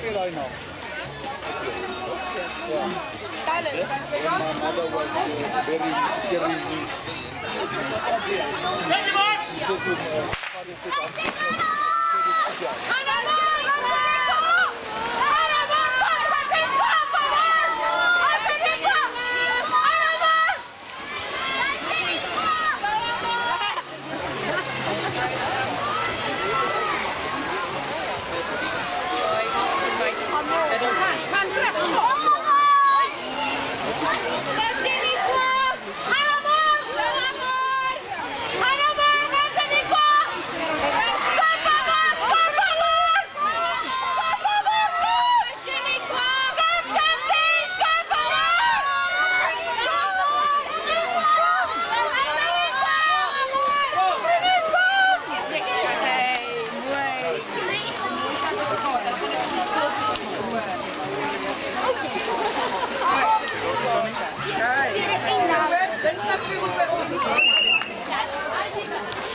say it, I know. Yeah. When my mother was very neat. She said to my father, said, I'm taking